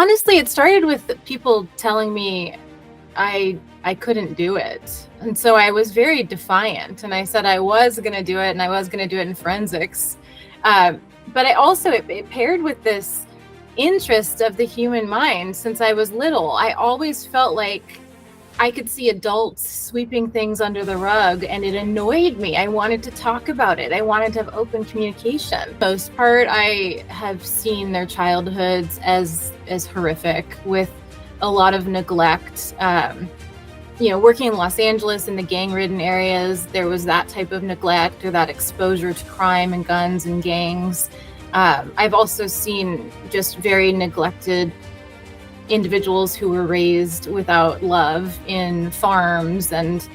Honestly, it started with people telling me I couldn't do it. And so I was very defiant and I said I was going to do it and I was going to do it in forensics. But I also, it paired with this interest of the human mind since I was little. I always felt like I could see adults sweeping things under the rug and it annoyed me. I wanted to talk about it. I wanted to have open communication. For the most part, I have seen their childhoods as horrific with a lot of neglect. Working in Los Angeles in the gang-ridden areas, there was that type of neglect or that exposure to crime and guns and gangs. I've also seen just very neglected individuals who were raised without love in farms and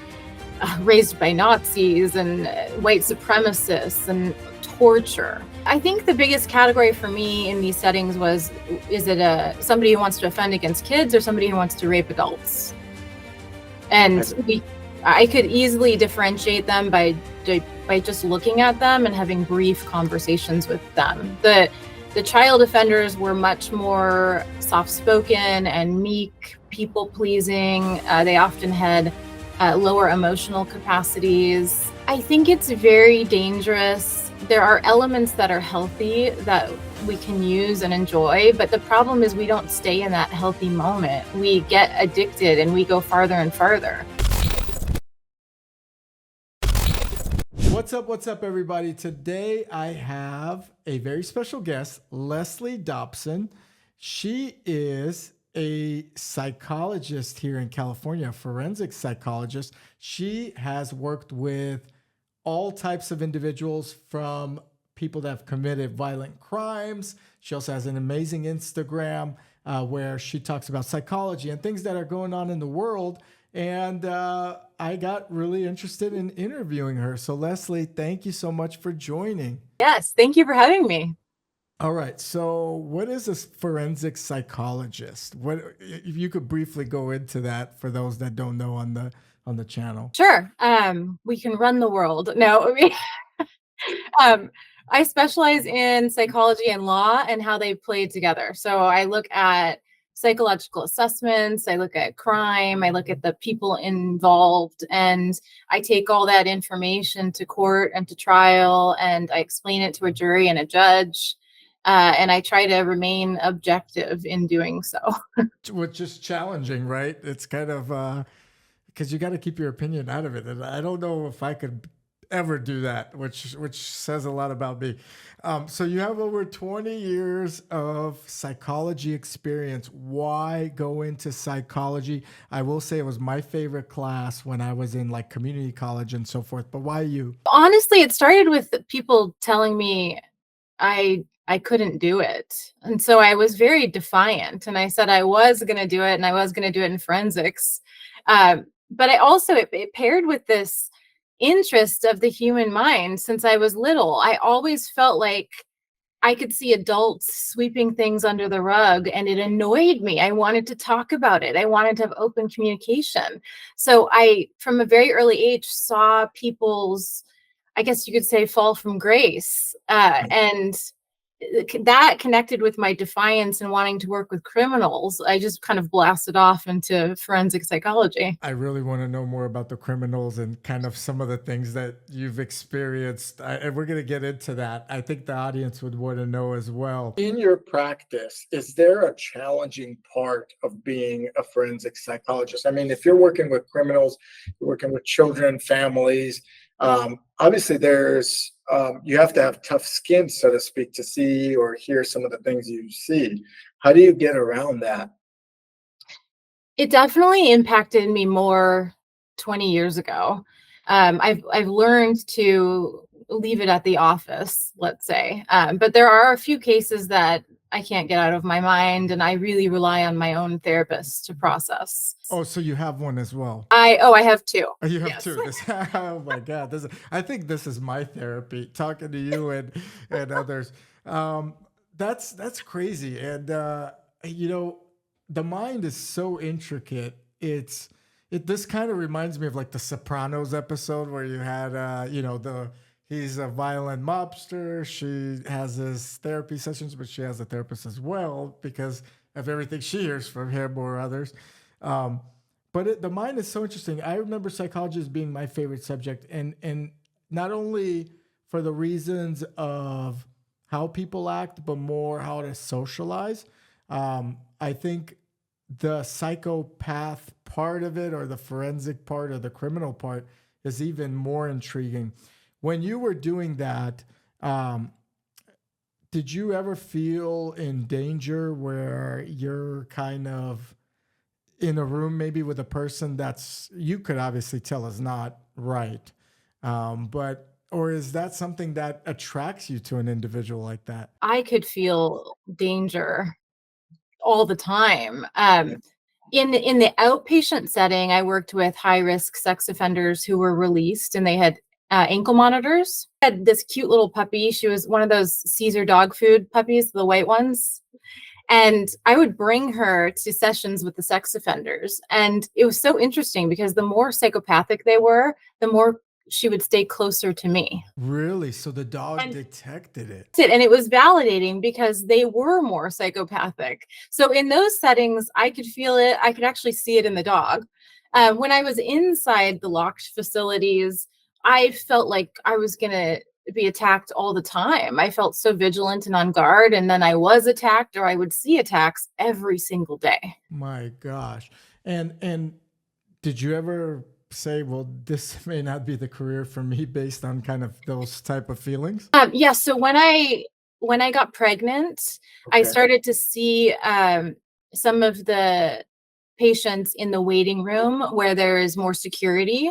raised by Nazis and white supremacists and torture. I think the biggest category for me in these settings was, is it somebody who wants to offend against kids or somebody who wants to rape adults? And I could easily differentiate them by just looking at them and having brief conversations with them. The child offenders were much more soft-spoken and meek, people-pleasing. They often had lower emotional capacities. I think it's very dangerous. There are elements that are healthy that we can use and enjoy, but the problem is we don't stay in that healthy moment. We get addicted and we go farther and farther. What's up, everybody? Today I have a very special guest, Leslie Dobson. She is a psychologist here in California, a forensic psychologist. She has worked with all types of individuals, from people that have committed violent crimes. She also has an amazing Instagram where she talks about psychology and things that are going on in the world. And I got really interested in interviewing her. So Leslie, thank you so much for joining. Yes, thank you for having me. All right. So what is a forensic psychologist? What, if you could briefly go into that for those that don't know on the channel? Sure. We can run the world. No, I specialize in psychology and law and how they play together. So I look at psychological assessments, I look at crime, I look at the people involved, and I take all that information to court and to trial, and I explain it to a jury and a judge. And I try to remain objective in doing so. Which is challenging, right? It's kind of because you got to keep your opinion out of it. And I don't know if I could ever do that, which says a lot about me. So you have over 20 years of psychology experience. Why go into psychology? I will say it was my favorite class when I was in like community college and so forth, but why you? Honestly, it started with people telling me I couldn't do it. And so I was very defiant and I said I was going to do it and I was going to do it in forensics. But I also, it paired with this interest of the human mind since I was little. I always felt like I could see adults sweeping things under the rug and it annoyed me. I wanted to talk about it. I wanted to have open communication. So I, from a very early age, saw people's, I guess you could say, fall from grace. And that connected with my defiance and wanting to work with criminals. I just kind of blasted off into forensic psychology. I really want to know more about the criminals and kind of some of the things that you've experienced. And we're going to get into that. I think the audience would want to know as well. In your practice, is there a challenging part of being a forensic psychologist? I mean, if you're working with criminals, you're working with children, families, obviously there's you have to have tough skin, so to speak, to see or hear some of the things you see. How do you get around that? It definitely impacted me more 20 years ago. I've learned to leave it at the office, let's say. But there are a few cases that I can't get out of my mind, and I really rely on my own therapist to process. Oh, so you have one as well? I have two. Oh, you have Yes. two. Oh my God. I think this is my therapy, talking to you and others. That's crazy. And, the mind is so intricate. This kind of reminds me of like the Sopranos episode where you had, he's a violent mobster. She has his therapy sessions, but she has a therapist as well because of everything she hears from him or others. Um, but the mind is so interesting. I remember psychology as being my favorite subject, and not only for the reasons of how people act, but more how to socialize. I think the psychopath part of it, or the forensic part, or the criminal part, is even more intriguing. When you were doing that, did you ever feel in danger where you're kind of in a room maybe with a person that's, you could obviously tell is not right, but or is that something that attracts you to an individual like that? I could feel danger all the time. In the outpatient setting, I worked with high-risk sex offenders who were released, and they had ankle monitors. I had this cute little puppy. She was one of those Caesar dog food puppies, the white ones. And I would bring her to sessions with the sex offenders. And it was so interesting because the more psychopathic they were, the more she would stay closer to me. Really? So the dog And detected it. and it was validating because they were more psychopathic. So in those settings, I could feel it. I could actually see it in the dog. When I was inside the locked facilities, I felt like I was going to be attacked all the time. I felt so vigilant and on guard, and then I was attacked, or I would see attacks every single day. My gosh. And did you ever say, well, this may not be the career for me based on kind of those type of feelings? Yeah. So when I got pregnant, I Okay. started to see some of the patients in the waiting room where there is more security.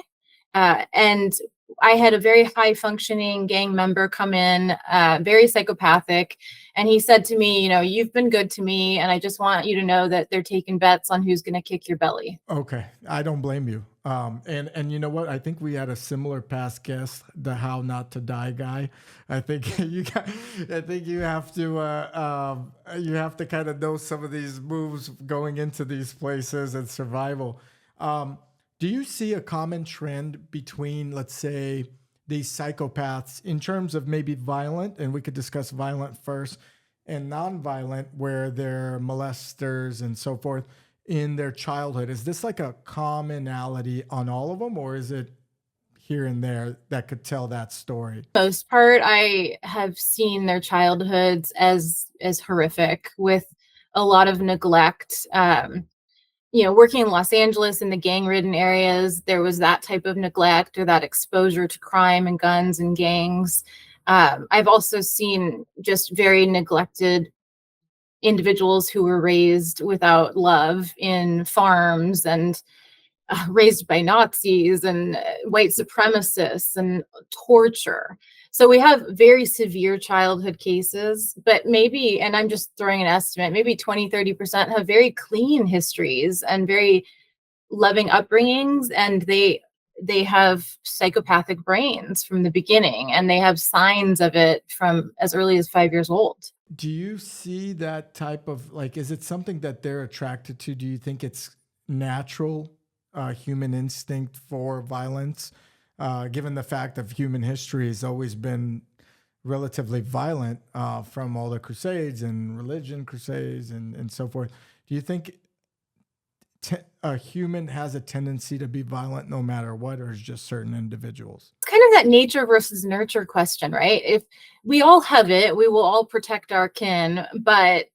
And I had a very high functioning gang member come in, very psychopathic. And he said to me, you've been good to me, and I just want you to know that they're taking bets on who's going to kick your belly. Okay, I don't blame you. And you know what? I think we had a similar past guest, the How Not to Die guy. I think I think you have to kind of know some of these moves going into these places and survival. Do you see a common trend between, let's say, these psychopaths in terms of maybe violent, and we could discuss violent first, and non-violent, where they're molesters and so forth in their childhood? Is this like a commonality on all of them, or is it here and there that could tell that story? Most part, I have seen their childhoods as horrific, with a lot of neglect. Working in Los Angeles in the gang-ridden areas, there was that type of neglect or that exposure to crime and guns and gangs. I've also seen just very neglected individuals who were raised without love in farms and raised by Nazis and white supremacists and torture. So we have very severe childhood cases, but maybe, and I'm just throwing an estimate, maybe 20-30% have very clean histories and very loving upbringings, and they have psychopathic brains from the beginning, and they have signs of it from as early as 5 years old. Do you see that type of, like, is it something that they're attracted to? Do you think it's natural human instinct for violence, given the fact of human history has always been relatively violent from all the crusades and religion crusades and so forth? Do you think a human has a tendency to be violent no matter what, or is just certain individuals? It's kind of that nature versus nurture question, right? If we all have it, we will all protect our kin, but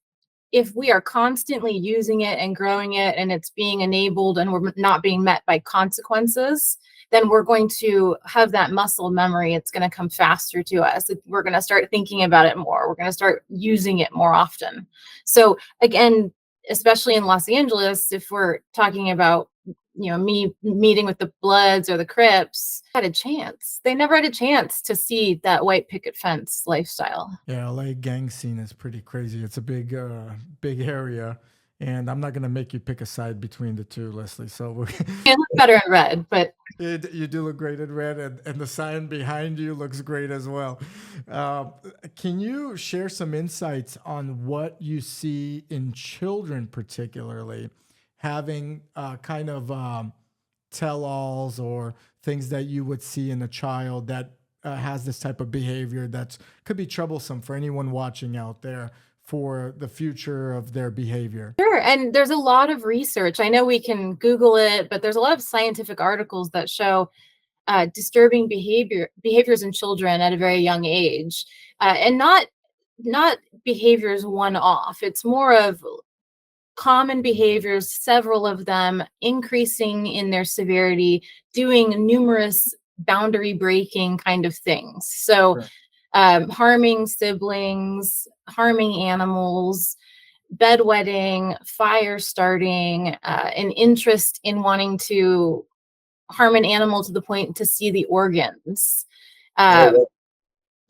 if we are constantly using it and growing it, and it's being enabled and we're not being met by consequences, then we're going to have that muscle memory. It's going to come faster to us. We're going to start thinking about it more. We're going to start using it more often. So again, especially in Los Angeles, if we're talking about, me meeting with the Bloods or the Crips, had a chance. They never had a chance to see that white picket fence lifestyle. Yeah, LA gang scene is pretty crazy. It's a big area, and I'm not gonna make you pick a side between the two, Leslie. So It look better in red, but you do look great in red, and the sign behind you looks great as well. Can you share some insights on what you see in children, particularly having kind of tell-alls or things that you would see in a child that has this type of behavior that could be troublesome for anyone watching out there, for the future of their behavior? Sure. And there's a lot of research. I know we can Google it, but there's a lot of scientific articles that show disturbing behaviors in children at a very young age, and not behaviors one off. It's more of common behaviors, several of them increasing in their severity, doing numerous boundary breaking kind of things. So Sure. harming siblings, harming animals, bedwetting, fire starting, an interest in wanting to harm an animal to the point to see the organs. Uh,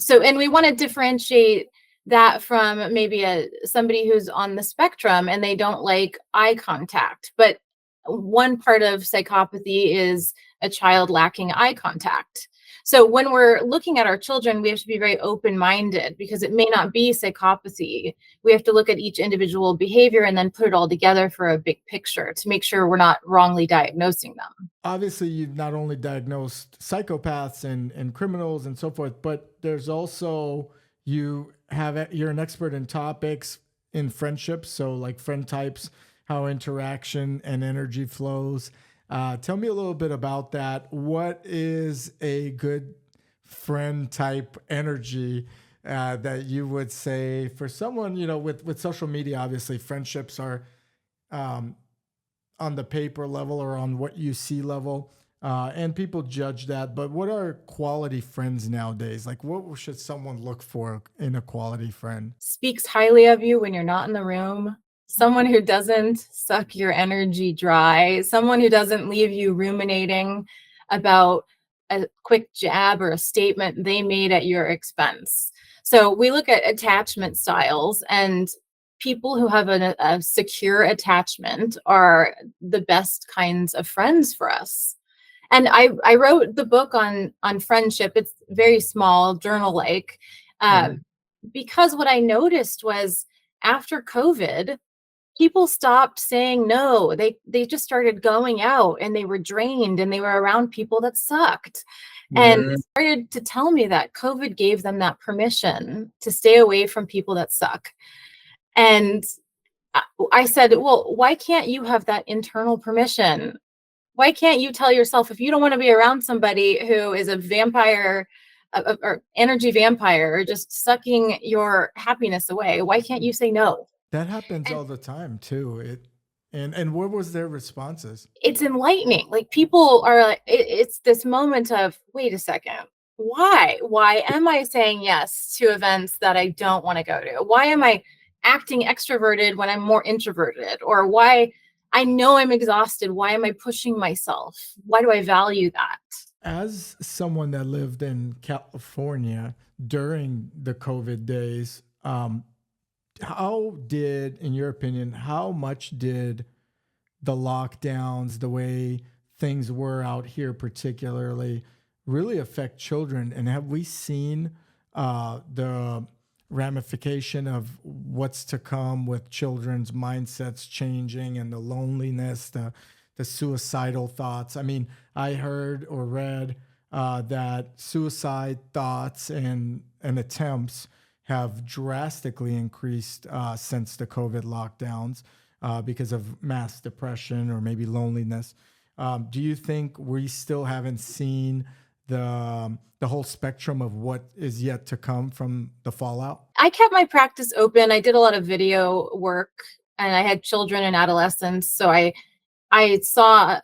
Oh, and we want to differentiate that from maybe somebody who's on the spectrum and they don't like eye contact. But one part of psychopathy is a child lacking eye contact. So when we're looking at our children, we have to be very open-minded because it may not be psychopathy. We have to look at each individual behavior and then put it all together for a big picture to make sure we're not wrongly diagnosing them. Obviously, you've not only diagnosed psychopaths and criminals and so forth, but there's also you're an expert in topics in friendships, so like friend types, how interaction and energy flows. Tell me a little bit about that. What is a good friend type energy that you would say for someone, with social media? Obviously, friendships are on the paper level or on what you see level, and people judge that. But what are quality friends nowadays? Like, what should someone look for in a quality friend? Speaks highly of you when you're not in the room. Someone who doesn't suck your energy dry, someone who doesn't leave you ruminating about a quick jab or a statement they made at your expense. So we look at attachment styles, and people who have a secure attachment are the best kinds of friends for us. And I wrote the book on friendship. It's very small, journal-like, because what I noticed was after COVID, people stopped saying no. They just started going out and they were drained and they were around people that sucked. And mhm. started to tell me that COVID gave them that permission to stay away from people that suck. And I said, well, why can't you have that internal permission? Why can't you tell yourself if you don't want to be around somebody who is a vampire or energy vampire or just sucking your happiness away, why can't you say no? That happens And all the time too. And what was their responses? it's enlightening. Like people are like, it's this moment of, wait a second, why am I saying yes to events that I don't want to go to? Why am I acting extroverted when I'm more introverted? Or why I know I'm exhausted, why am I pushing myself? Why do I value that? As someone that lived in California during the COVID days, in your opinion, how much did the lockdowns, the way things were out here, particularly, really affect children? And have we seen the ramification of what's to come with children's mindsets changing and the loneliness, the suicidal thoughts? I mean, I heard or read that suicide thoughts and attempts have drastically increased since the COVID lockdowns because of mass depression or maybe loneliness. Do you think we still haven't seen the whole spectrum of what is yet to come from the fallout? I kept my practice open. I did a lot of video work and I had children and adolescents. So I saw,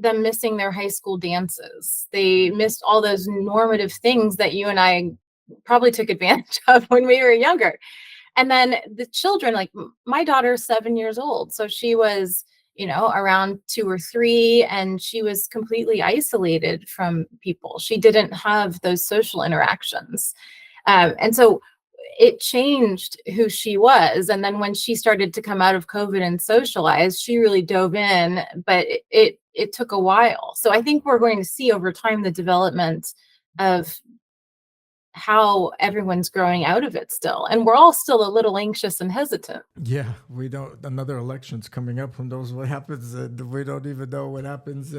them missing their high school dances. They missed all those normative things that you and I probably took advantage of when we were younger. And then the children, like my daughter's 7 years old. So she was, around 2 or 3, and she was completely isolated from people. She didn't have those social interactions. And so it changed who she was. And then when she started to come out of COVID and socialize, she really dove in, but it took a while. So I think we're going to see over time the development of how everyone's growing out of it still. And we're all still a little anxious and hesitant. Yeah, we don't. Another election's coming up. Who knows what happens? We don't even know what happens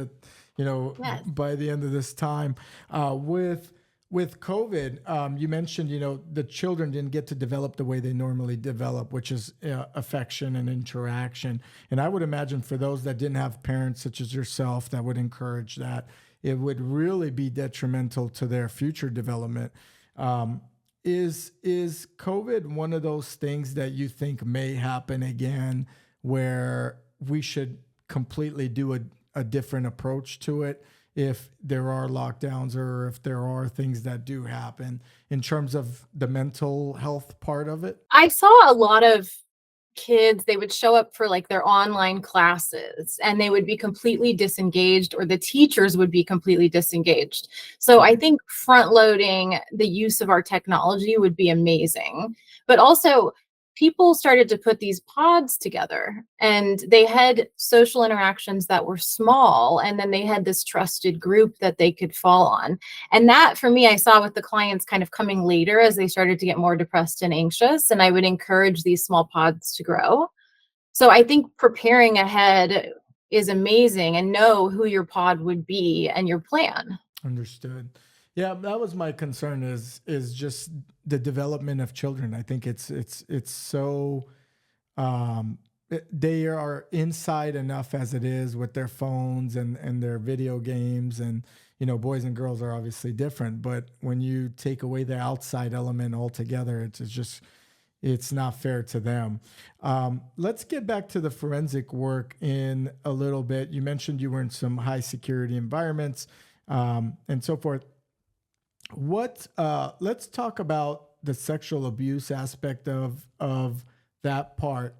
Yes. by the end of this time. With with COVID, you mentioned, the children didn't get to develop the way they normally develop, which is affection and interaction. And I would imagine for those that didn't have parents such as yourself that would encourage that, it would really be detrimental to their future development. Is COVID one of those things that you think may happen again, where we should completely do a different approach to it if there are lockdowns or if there are things that do happen in terms of the mental health part of it? I saw a lot of kids, they would show up for like their online classes and they would be completely disengaged, or the teachers would be completely disengaged. So I think front loading the use of our technology would be amazing. But also, people started to put these pods together and they had social interactions that were small, and then they had this trusted group that they could fall on. And that, for me, I saw with the clients kind of coming later as they started to get more depressed and anxious, and I would encourage these small pods to grow. So I think preparing ahead is amazing, and know who your pod would be and your plan. Understood. Yeah, that was my concern, is just the development of children. I think it's so they are inside enough as it is with their phones and their video games, and boys and girls are obviously different, but when you take away the outside element altogether, it's not fair to them. Let's get back to the forensic work in a little bit. You mentioned you were in some high security environments and so forth. Let's talk about the sexual abuse aspect of that part.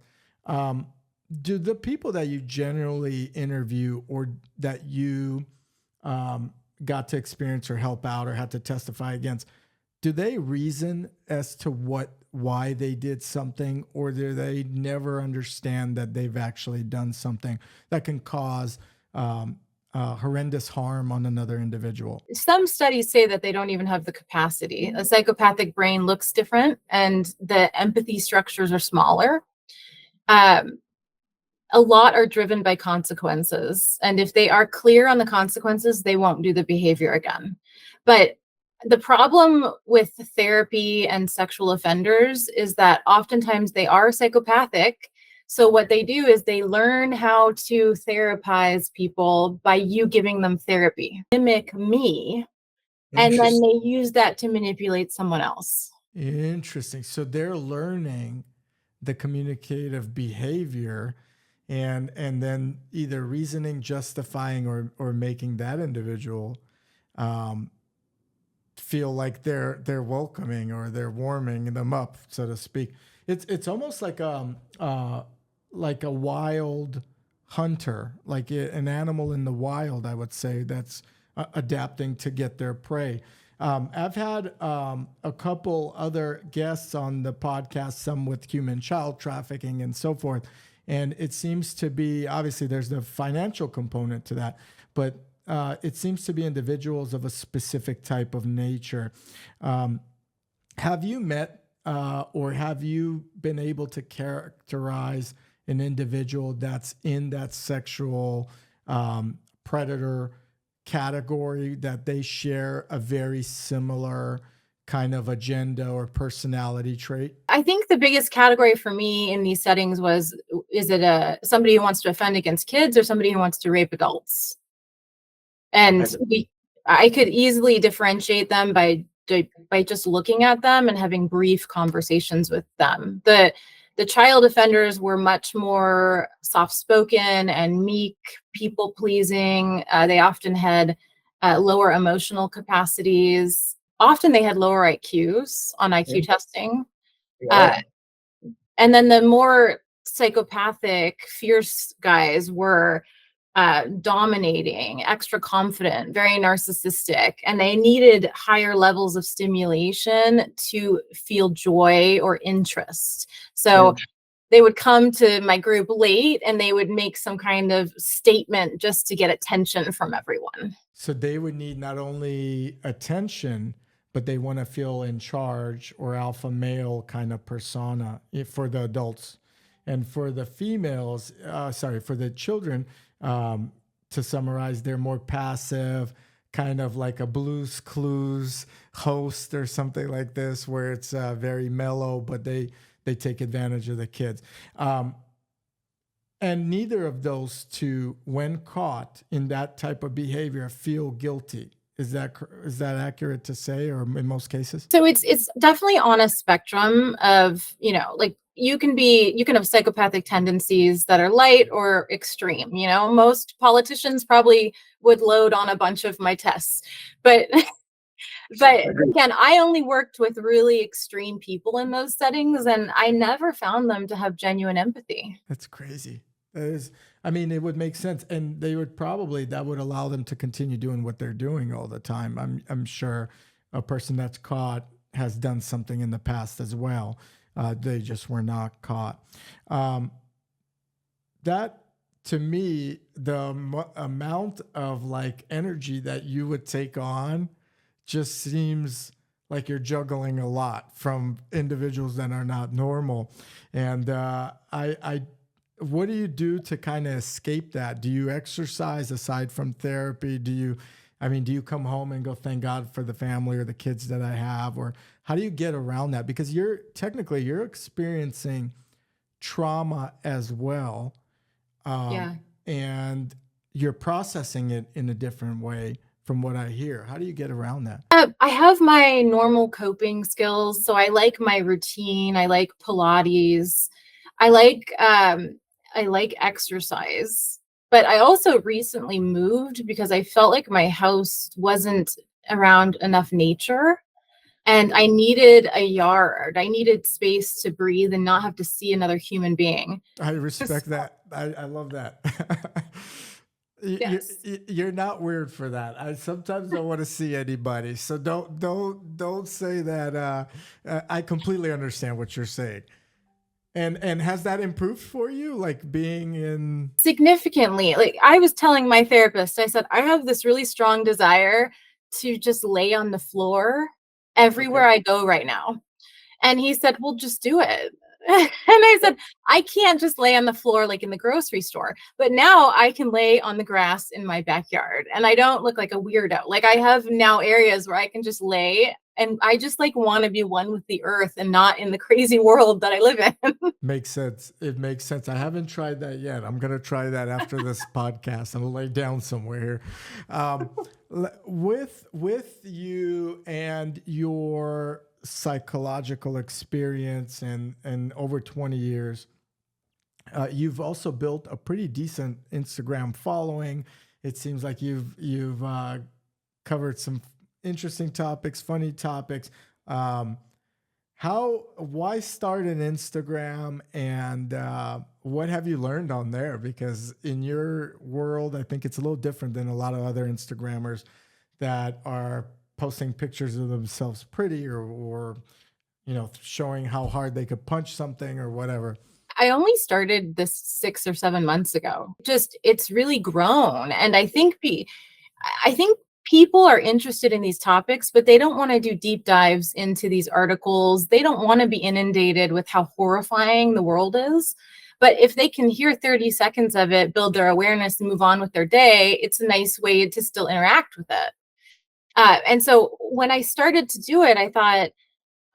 Do the people that you generally interview or that you got to experience or help out or had to testify against, do they reason as to why they did something, or do they never understand that they've actually done something that can cause horrendous harm on another individual? Some studies say that they don't even have the capacity. A psychopathic brain looks different and the empathy structures are smaller. A lot are driven by consequences. And if they are clear on the consequences, they won't do the behavior again. But the problem with therapy and sexual offenders is that oftentimes they are psychopathic. So what they do is they learn how to therapize people by you giving them therapy. Mimic me, and then they use that to manipulate someone else. Interesting. So they're learning the communicative behavior and then either reasoning, justifying, or making that individual feel like they're welcoming or they're warming them up, so to speak. It's almost like a wild hunter, like an animal in the wild, I would say, that's adapting to get their prey. I've had a couple other guests on the podcast, some with human child trafficking and so forth. And it seems to be, obviously there's the financial component to that, but it seems to be individuals of a specific type of nature. Have you met or have you been able to characterize an individual that's in that sexual predator category, that they share a very similar kind of agenda or personality trait? I think the biggest category for me in these settings was, is it somebody who wants to offend against kids or somebody who wants to rape adults? And I could easily differentiate them by just looking at them and having brief conversations with them. The child offenders were much more soft-spoken and meek, people-pleasing. They often had lower emotional capacities. Often they had lower IQs on IQ testing. Wow. And then the more psychopathic, fierce guys were dominating, extra confident, very narcissistic, and they needed higher levels of stimulation to feel joy or interest. So they would come to my group late and they would make some kind of statement just to get attention from everyone. So they would need not only attention, but they want to feel in charge or alpha male kind of persona for the adults. And for the females, for the children, to summarize, they're more passive, kind of like a Blues Clues host or something like this, where it's very mellow, but they take advantage of the kids. And neither of those two, when caught in that type of behavior, feel guilty. Is that accurate to say, or in most cases? So it's definitely on a spectrum of, like you can have psychopathic tendencies that are light or extreme. Most politicians probably would load on a bunch of my tests, but but again, I only worked with really extreme people in those settings, and I never found them to have genuine empathy. That's crazy. That is, I mean, it would make sense, and that would allow them to continue doing what they're doing all the time. I'm sure a person that's caught has done something in the past as well. They just were not caught. That, to me, the amount of like energy that you would take on just seems like you're juggling a lot from individuals that are not normal. And what do you do to kind of escape that? Do you exercise aside from therapy? Do you come home and go, thank God for the family or the kids that I have? Or how do you get around that? Because you're experiencing trauma as well. Yeah. And you're processing it in a different way from what I hear. How do you get around that? I have my normal coping skills. So I like my routine. I like Pilates. I like exercise, but I also recently moved because I felt like my house wasn't around enough nature, and I needed a yard. I needed space to breathe and not have to see another human being. I respect that. I love that. Yes. You're not weird for that. I sometimes don't want to see anybody, so don't say that. I completely understand what you're saying. And has that improved for you, like being in? Significantly. Like I was telling my therapist, I said, I have this really strong desire to just lay on the floor everywhere I go right now. And he said, well, just do it. And I said, I can't just lay on the floor like in the grocery store, but now I can lay on the grass in my backyard and I don't look like a weirdo. Like I have now areas where I can just lay, and I just like want to be one with the earth and not in the crazy world that I live in. Makes sense. It makes sense. I haven't tried that yet. I'm going to try that after this podcast. I'm going to lay down somewhere here. With you and your psychological experience and over 20 years, you've also built a pretty decent Instagram following. It seems like you've covered some interesting topics, funny topics. Why start an Instagram, and what have you learned on there? Because in your world, I think it's a little different than a lot of other Instagrammers that are posting pictures of themselves pretty or showing how hard they could punch something or whatever. I only started this 6 or 7 months ago. Just it's really grown, and I think people are interested in these topics, but they don't want to do deep dives into these articles. They don't want to be inundated with how horrifying the world is. But if they can hear 30 seconds of it, build their awareness, and move on with their day, it's a nice way to still interact with it. And so when I started to do it, I thought,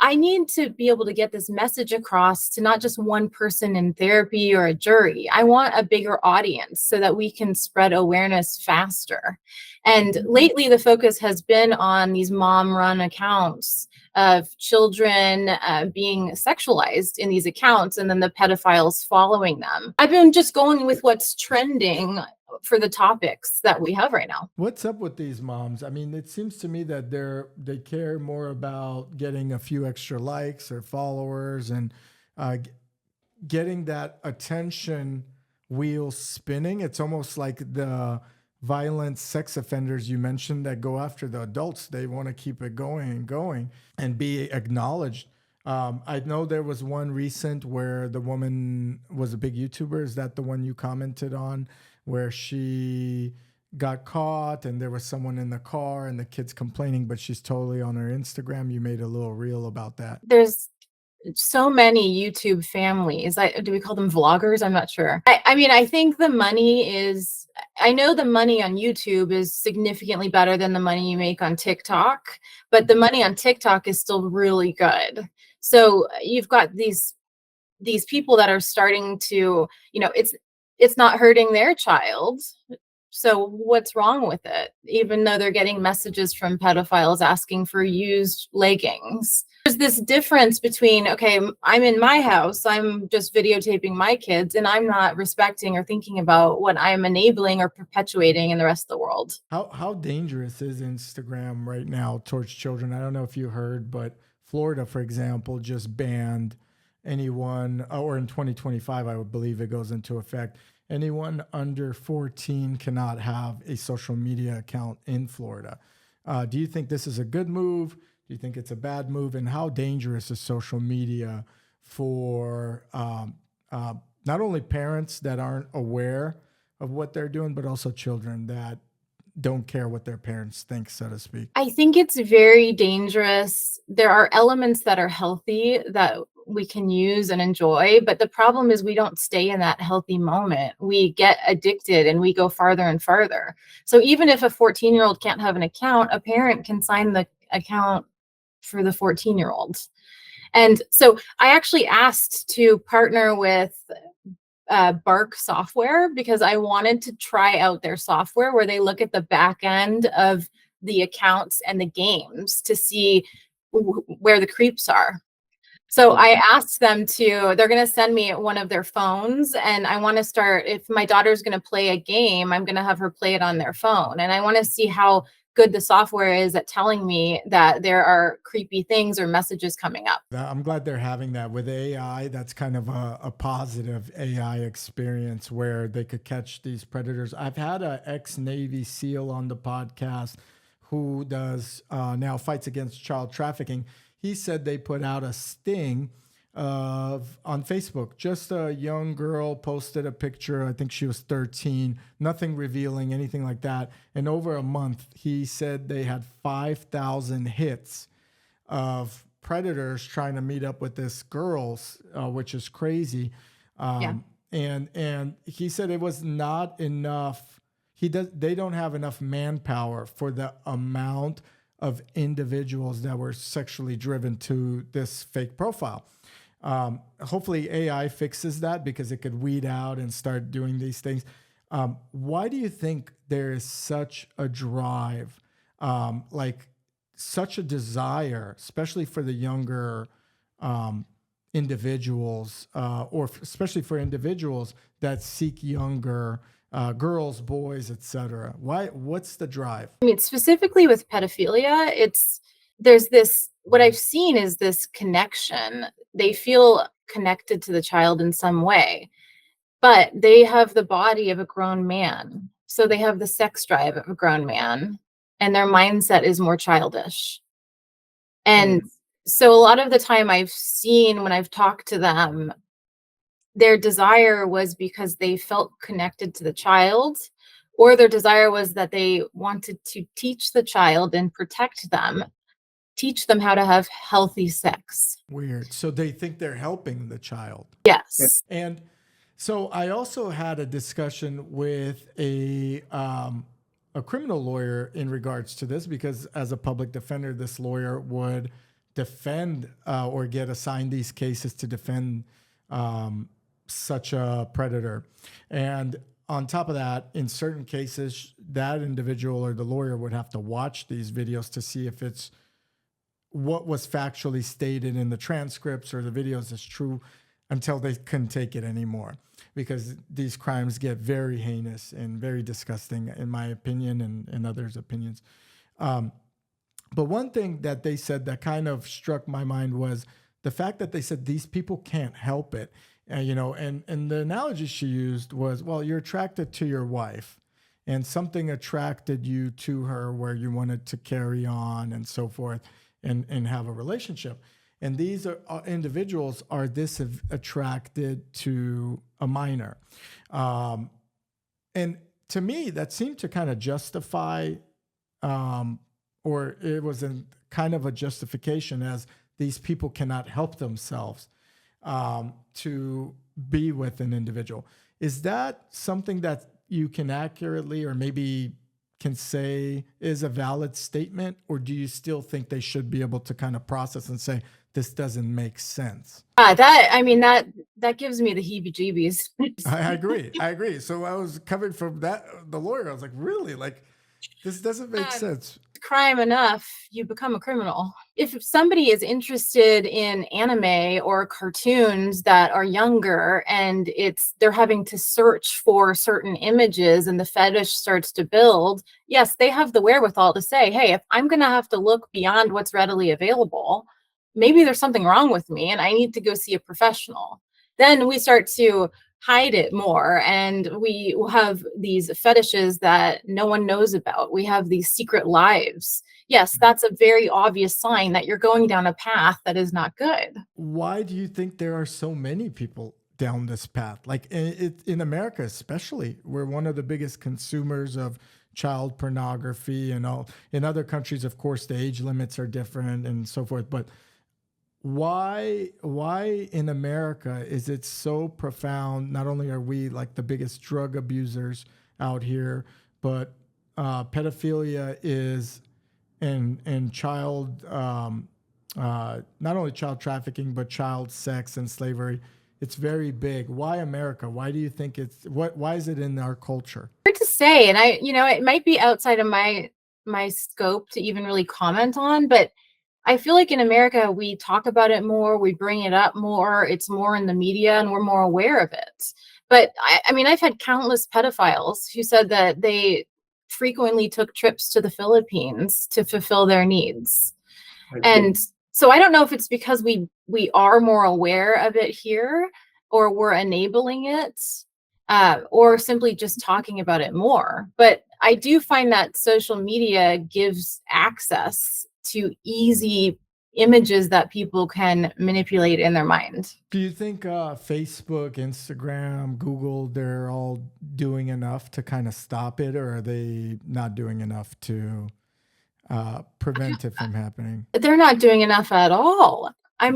I need to be able to get this message across to not just one person in therapy or a jury. I want a bigger audience so that we can spread awareness faster. And lately, the focus has been on these mom-run accounts of children being sexualized in these accounts, and then the pedophiles following them. I've been just going with what's trending for the topics that we have right now. What's up with these moms? I mean, it seems to me that they care more about getting a few extra likes or followers and getting that attention wheel spinning. It's almost like the violent sex offenders you mentioned that go after the adults. They want to keep it going and going and be acknowledged. I know there was one recent where the woman was a big YouTuber. Is that the one you commented on, where she got caught and there was someone in the car and the kid's complaining, but she's totally on her Instagram? You made a little reel about that. There's so many YouTube families. Do we call them vloggers? I'm not sure. I mean, I think the money is, I know the money on YouTube is significantly better than the money you make on TikTok, but the money on TikTok is still really good. So you've got these people that are starting to, it's not hurting their child. So what's wrong with it? Even though they're getting messages from pedophiles asking for used leggings. There's this difference between, okay, I'm in my house, I'm just videotaping my kids, and I'm not respecting or thinking about what I'm enabling or perpetuating in the rest of the world. How dangerous is Instagram right now towards children? I don't know if you heard, but Florida, for example, just banned anyone, or in 2025, I would believe it goes into effect. Anyone under 14 cannot have a social media account in Florida. Do you think this is a good move? Do you think it's a bad move? And how dangerous is social media for not only parents that aren't aware of what they're doing, but also children that don't care what their parents think, so to speak? I think it's very dangerous. There are elements that are healthy that we can use and enjoy, but the problem is we don't stay in that healthy moment. We get addicted and we go farther and farther. So even if a 14-year-old can't have an account, a parent can sign the account for the 14-year-old. And so I actually asked to partner with Bark software because I wanted to try out their software where they look at the back end of the accounts and the games to see where the creeps are. So I asked them they're going to send me one of their phones, and I want to start, if my daughter's going to play a game, I'm going to have her play it on their phone. And I want to see how good the software is at telling me that there are creepy things or messages coming up. I'm glad they're having that with AI. That's kind of a positive AI experience where they could catch these predators. I've had an ex-Navy SEAL on the podcast who does now fights against child trafficking. He said they put out a sting on Facebook. Just a young girl posted a picture. I think she was 13, nothing revealing, anything like that. And over a month, he said they had 5,000 hits of predators trying to meet up with this girl, which is crazy. Yeah. And he said it was not enough. They don't have enough manpower for the amount of individuals that were sexually driven to this fake profile. Hopefully AI fixes that because it could weed out and start doing these things. Why do you think there is such a drive, like such a desire, especially for the younger individuals, or especially for individuals that seek younger girls, boys, etc.? What's the drive? I mean, specifically with pedophilia, there's this, what I've seen is this connection. They feel connected to the child in some way, but they have the body of a grown man. So they have the sex drive of a grown man, and their mindset is more childish. And so a lot of the time I've seen when I've talked to them, their desire was because they felt connected to the child, or their desire was that they wanted to teach the child and protect them, teach them how to have healthy sex. Weird. So they think they're helping the child. Yes. And so I also had a discussion with a criminal lawyer in regards to this, because as a public defender, this lawyer would defend or get assigned these cases to defend such a predator. And on top of that, in certain cases, that individual or the lawyer would have to watch these videos to see if it's what was factually stated in the transcripts or the videos is true, until they couldn't take it anymore, because these crimes get very heinous and very disgusting, in my opinion and others' opinions. But one thing that they said that kind of struck my mind was the fact that they said these people can't help it. And the analogy she used was, well, you're attracted to your wife and something attracted you to her where you wanted to carry on and so forth and have a relationship. And these individuals are attracted to a minor. And to me, that seemed to kind of justify, or it was kind of a justification as these people cannot help themselves to be with an individual. Is that something that you can accurately or maybe can say is a valid statement, or do you still think they should be able to kind of process and say, this doesn't make sense? That gives me the heebie-jeebies. I agree. So I was coming from the lawyer. I was like, really? Like, this doesn't make sense. Crime enough, you become a criminal. If somebody is interested in anime or cartoons that are younger and they're having to search for certain images and the fetish starts to build, yes, they have the wherewithal to say, hey, if I'm going to have to look beyond what's readily available, maybe there's something wrong with me and I need to go see a professional. Then we start to hide it more, and we have these fetishes that no one knows about. We have these secret lives. Yes, that's a very obvious sign that you're going down a path that is not good. Why do you think there are so many people down this path? Like in America, especially, we're one of the biggest consumers of child pornography and all. In other countries, of course, the age limits are different and so forth. But why in America is it so profound? Not only are we like the biggest drug abusers out here, but pedophilia is and child not only child trafficking but child sex and slavery. It's very big. Why America? Why do you think why is it in our culture? Hard to say, and it might be outside of my scope to even really comment on, but I feel like in America, we talk about it more, we bring it up more, it's more in the media, and we're more aware of it. But I've had countless pedophiles who said that they frequently took trips to the Philippines to fulfill their needs. And so I don't know if it's because we are more aware of it here, or we're enabling it, or simply just talking about it more. But I do find that social media gives access to easy images that people can manipulate in their mind. Do you think Facebook, Instagram, Google, they're all doing enough to kind of stop it, or are they not doing enough to prevent it from happening? They're not doing enough at all. I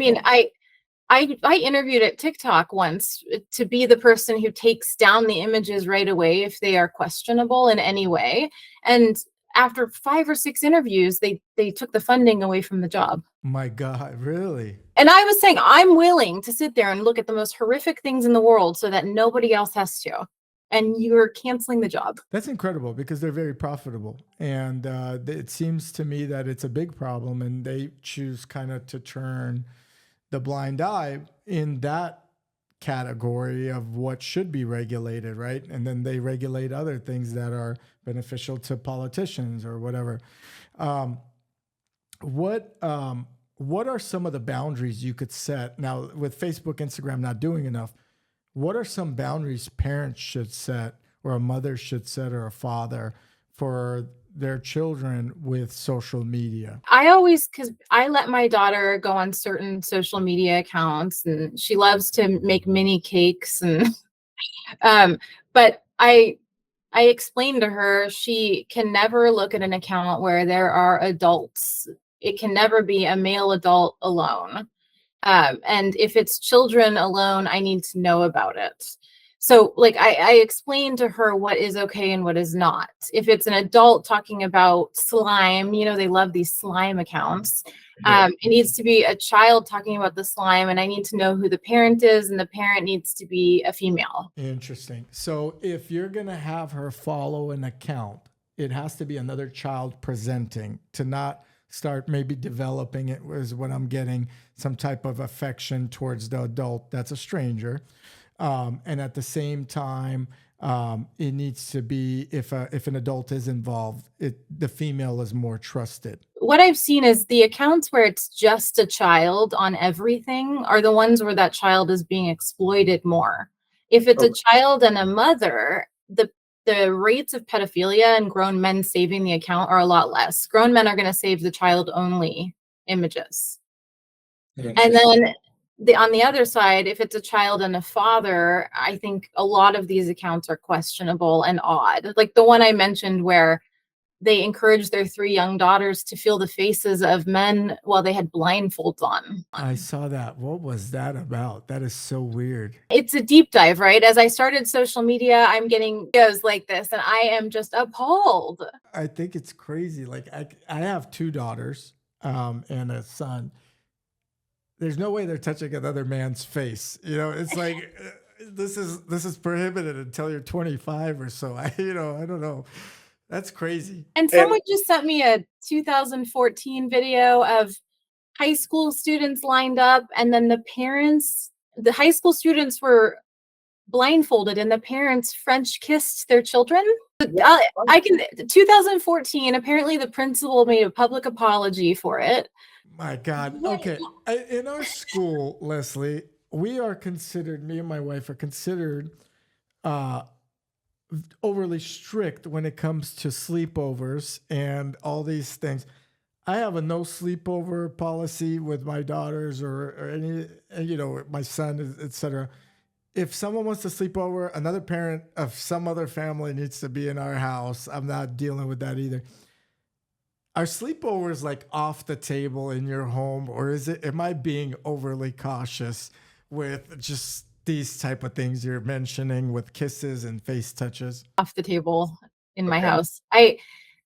interviewed at TikTok once to be the person who takes down the images right away if they are questionable in any way. And after 5 or 6 interviews, they took the funding away from the job. My God, really? And I was saying, I'm willing to sit there and look at the most horrific things in the world so that nobody else has to. And you're canceling the job. That's incredible because they're very profitable. And it seems to me that it's a big problem, and they choose kind of to turn the blind eye in that category of what should be regulated, right? And then they regulate other things that are beneficial to politicians or whatever. What are some of the boundaries you could set now with Facebook, Instagram not doing enough? What are some boundaries parents should set, or a mother should set, or a father, for their children with social media? Because I let my daughter go on certain social media accounts, and she loves to make mini cakes, and but I explained to her she can never look at an account where there are adults. It can never be a male adult alone. And if it's children alone, I need to know about it. So like I explained to her what is okay and what is not. If it's an adult talking about slime, they love these slime accounts. It needs to be a child talking about the slime, and I need to know who the parent is, and the parent needs to be a female. Interesting. So if you're going to have her follow an account, it has to be another child presenting, to not start maybe developing it, is what I'm getting, some type of affection towards the adult that's a stranger. And at the same time, it needs to be, if an adult is involved, the female is more trusted. What I've seen is the accounts where it's just a child on everything are the ones where that child is being exploited more. If it's a child and a mother, the rates of pedophilia and grown men saving the account are a lot less. Grown men are going to save the child only images. And then on the other side, if it's a child and a father, I think a lot of these accounts are questionable and odd. Like the one I mentioned where they encouraged their 3 young daughters to feel the faces of men while they had blindfolds on. I saw that. What was that about? That is so weird. It's a deep dive, right? As I started social media, I'm getting videos like this, and I am just appalled. I think it's crazy. Like I have 2 daughters and a son. There's no way they're touching another man's face. It's like this is prohibited until you're 25 or so. I don't know. That's crazy. And someone just sent me a 2014 video of high school students lined up, and then the high school students were blindfolded, and the parents French kissed their children. 2014, apparently the principal made a public apology for it. My God. Okay. In our school, Leslie, me and my wife are considered overly strict when it comes to sleepovers and all these things. I have a no sleepover policy with my daughters or any, my son, etc. If someone wants to sleep over, another parent of some other family needs to be in our house. I'm not dealing with that either. Are sleepovers like off the table in your home, or am I being overly cautious with just these type of things you're mentioning with kisses and face touches? Off the table in my house.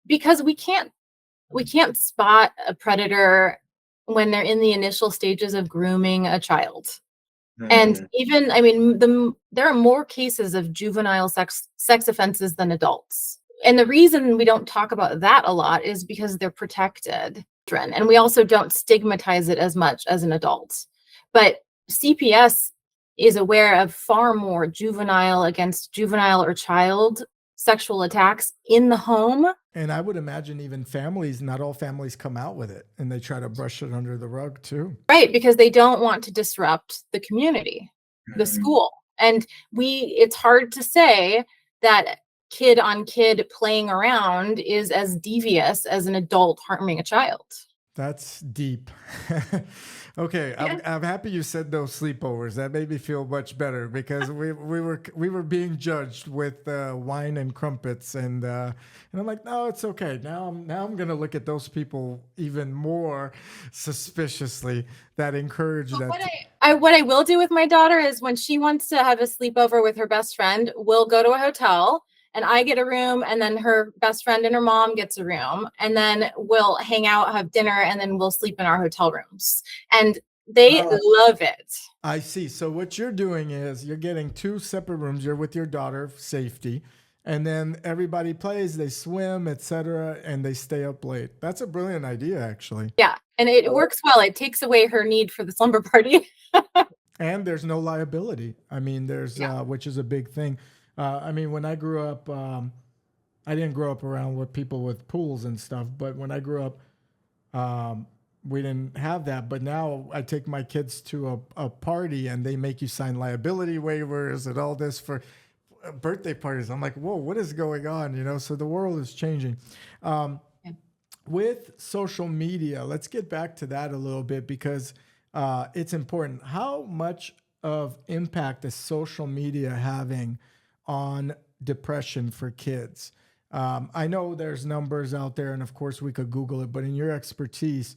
Because we can't spot a predator when they're in the initial stages of grooming a child. And even, there are more cases of juvenile sex offenses than adults. And the reason we don't talk about that a lot is because they're protected. And we also don't stigmatize it as much as an adult. But CPS is aware of far more juvenile against juvenile or child sexual attacks in the home. And I would imagine even not all families come out with it, and they try to brush it under the rug too. Right, because they don't want to disrupt the community, the school. And it's hard to say that kid on kid playing around is as devious as an adult harming a child. That's deep. Okay, yeah. I'm happy you said those sleepovers. That made me feel much better, because we were being judged with wine and crumpets, and I'm like, no, it's okay. Now I'm gonna look at those people even more suspiciously that encourage that. What I will do with my daughter is, when she wants to have a sleepover with her best friend, we'll go to a hotel. And I get a room, and then her best friend and her mom gets a room, and then we'll hang out, have dinner, and then we'll sleep in our hotel rooms. And they love it. I see. So what you're doing is you're getting 2 separate rooms. You're with your daughter, safety, and then everybody plays, they swim, etc., and they stay up late. That's a brilliant idea, actually. Yeah, and it works well. It takes away her need for the slumber party. And there's no liability. There's which is a big thing. When I grew up, I didn't grow up around with people with pools and stuff, but when I grew up, we didn't have that. But now I take my kids to a party, and they make you sign liability waivers and all this for birthday parties. I'm like, whoa, what is going on? So the world is changing. With social media, let's get back to that a little bit, because it's important. How much of impact is social media having on depression for kids? I know there's numbers out there, and of course we could Google it, but in your expertise,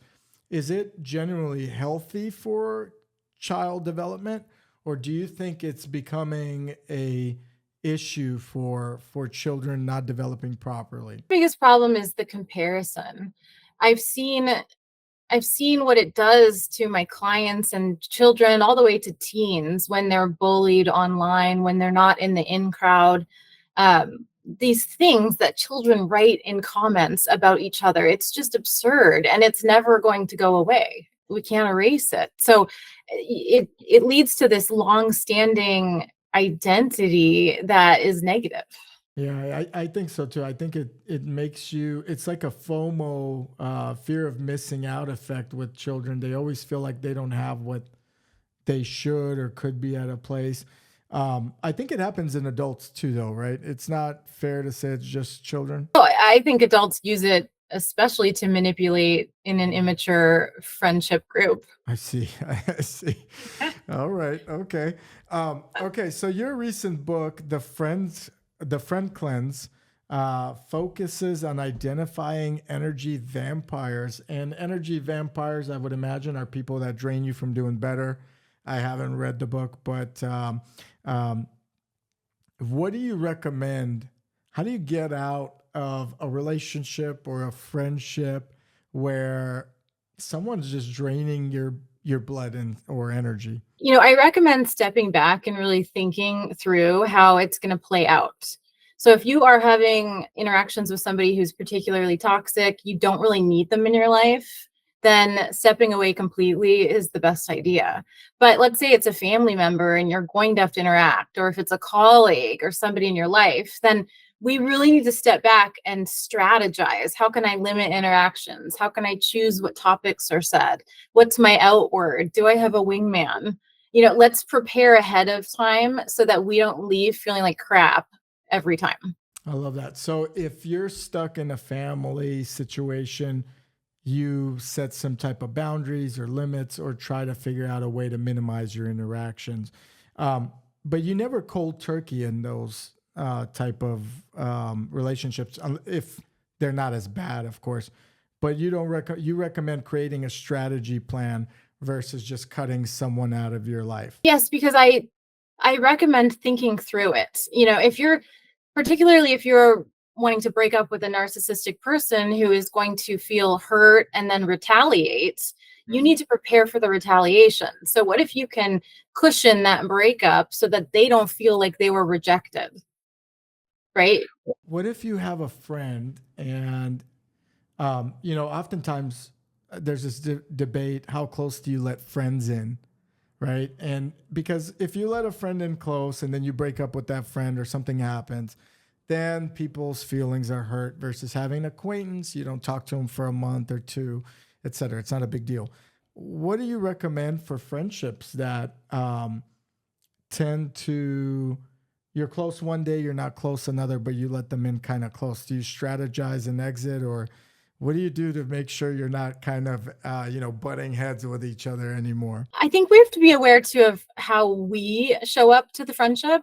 is it generally healthy for child development, or do you think it's becoming a issue for children not developing properly? The biggest problem is the comparison. I've seen what it does to my clients and children, all the way to teens, when they're bullied online, when they're not in the in crowd. These things that children write in comments about each other, it's just absurd, and it's never going to go away. We can't erase it. So it leads to this long-standing identity that is negative. Yeah, I think so too. I think it makes it's like a FOMO, fear of missing out effect with children. They always feel like they don't have what they should or could be at a place. I think it happens in adults too, though, right? It's not fair to say it's just children. Oh, I think adults use it especially to manipulate in an immature friendship group. I see. I see. All right. Okay. Okay. So your recent book, The Friend Cleanse, focuses on identifying energy vampires. And energy vampires, I would imagine, are people that drain you from doing better. I haven't read the book, but um, what do you recommend? How do you get out of a relationship or a friendship where someone's just draining your blood and or energy? I recommend stepping back and really thinking through how it's going to play out. So if you are having interactions with somebody who's particularly toxic, you don't really need them in your life, then stepping away completely is the best idea. But let's say it's a family member and you're going to have to interact, or if it's a colleague or somebody in your life, then we really need to step back and strategize. How can I limit interactions? How can I choose what topics are said? What's my outward? Do I have a wingman? Let's prepare ahead of time so that we don't leave feeling like crap every time. I love that. So if you're stuck in a family situation, you set some type of boundaries or limits or try to figure out a way to minimize your interactions. But you never cold turkey in those type of relationships if they're not as bad, of course. But you don't you recommend creating a strategy plan versus just cutting someone out of your life. Yes, because I recommend thinking through it. Particularly if you're wanting to break up with a narcissistic person who is going to feel hurt and then retaliate, you need to prepare for the retaliation. So what if you can cushion that breakup so that they don't feel like they were rejected, right? What if you have a friend and, oftentimes there's this debate, how close do you let friends in? Right. And because if you let a friend in close and then you break up with that friend or something happens, then people's feelings are hurt versus having an acquaintance. You don't talk to them for a month or two, et cetera. It's not a big deal. What do you recommend for friendships that tend to, you're close one day, you're not close another, but you let them in kind of close? Do you strategize an exit, or what do you do to make sure you're not kind of, butting heads with each other anymore? I think we have to be aware too of how we show up to the friendship.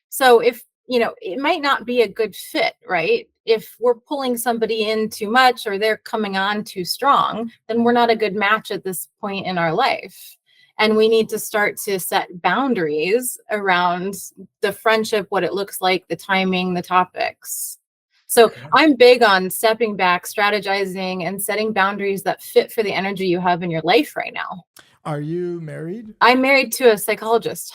So if, it might not be a good fit, right? If we're pulling somebody in too much or they're coming on too strong, then we're not a good match at this point in our life. And we need to start to set boundaries around the friendship, what it looks like, the timing, the topics. So I'm big on stepping back, strategizing, and setting boundaries that fit for the energy you have in your life right now. Are you married? I'm married to a psychologist.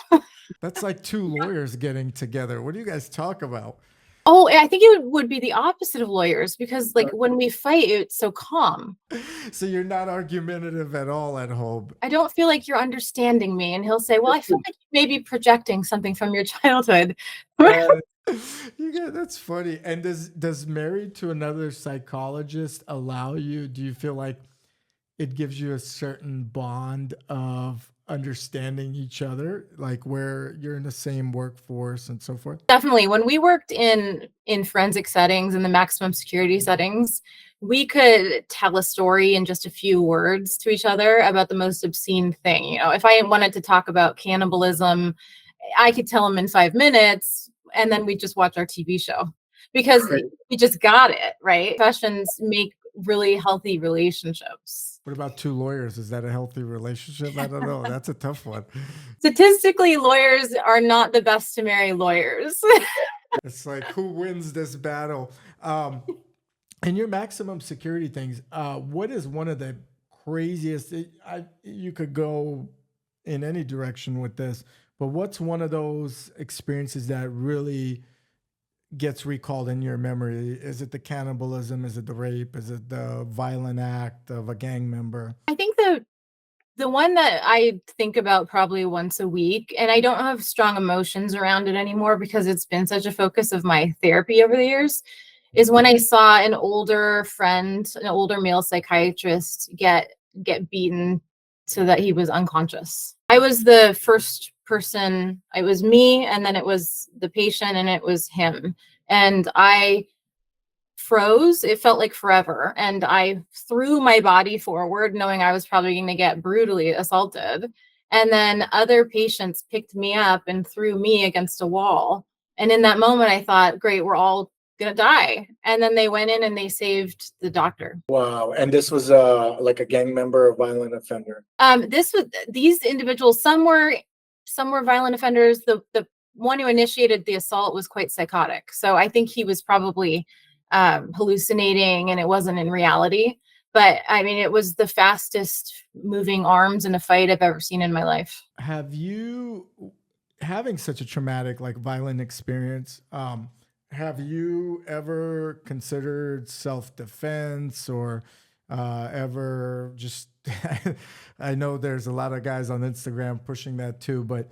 That's like two lawyers getting together. What do you guys talk about? Oh, I think it would be the opposite of lawyers because when we fight, it's so calm. So you're not argumentative at all at home. I don't feel like you're understanding me. And he'll say, well, I feel like you may be projecting something from your childhood. That's funny. And does married to another psychologist allow you, do you feel like it gives you a certain bond of understanding each other, like where you're in the same workforce and so forth? Definitely. When we worked in forensic settings, in the maximum security settings, we could tell a story in just a few words to each other about the most obscene thing. If I wanted to talk about cannibalism, I could tell them in 5 minutes, and then we just watch our TV show because we just got it, right? Professions make really healthy relationships. What about two lawyers? Is that a healthy relationship? I don't know. That's a tough one. Statistically, lawyers are not the best to marry lawyers. It's like, who wins this battle? And your maximum security things, what is one of the craziest, you could go in any direction with this, but what's one of those experiences that really gets recalled in your memory? Is it the cannibalism? Is it the rape? Is it the violent act of a gang member? I think the one that I think about probably once a week, and I don't have strong emotions around it anymore because it's been such a focus of my therapy over the years, is when I saw an older friend, an older male psychiatrist get beaten so that he was unconscious. I was the first person. It was me, and then it was the patient, and it was him. And I froze. It felt like forever. And I threw my body forward, knowing I was probably going to get brutally assaulted. And then other patients picked me up and threw me against a wall. And in that moment, I thought, great, we're all gonna die. And then they went in and they saved the doctor. Wow. And this was like a gang member or violent offender? These individuals, some were violent offenders. The one who initiated the assault was quite psychotic. So I think he was probably hallucinating and it wasn't in reality. But I mean, it was the fastest moving arms in a fight I've ever seen in my life. Have you, having such a traumatic, like violent experience, have you ever considered self-defense or ever just, I know there's a lot of guys on Instagram pushing that too, but